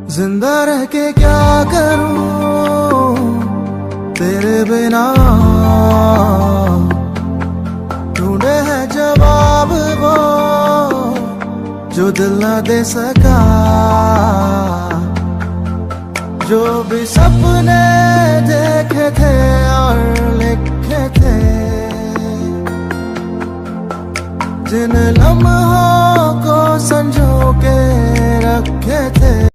जिंदा रह के क्या करूं तेरे बिना, ढूंढे है जवाब वो जो दिल न दे सका। जो भी सपने देखे थे और लिखे थे, जिन लम्हों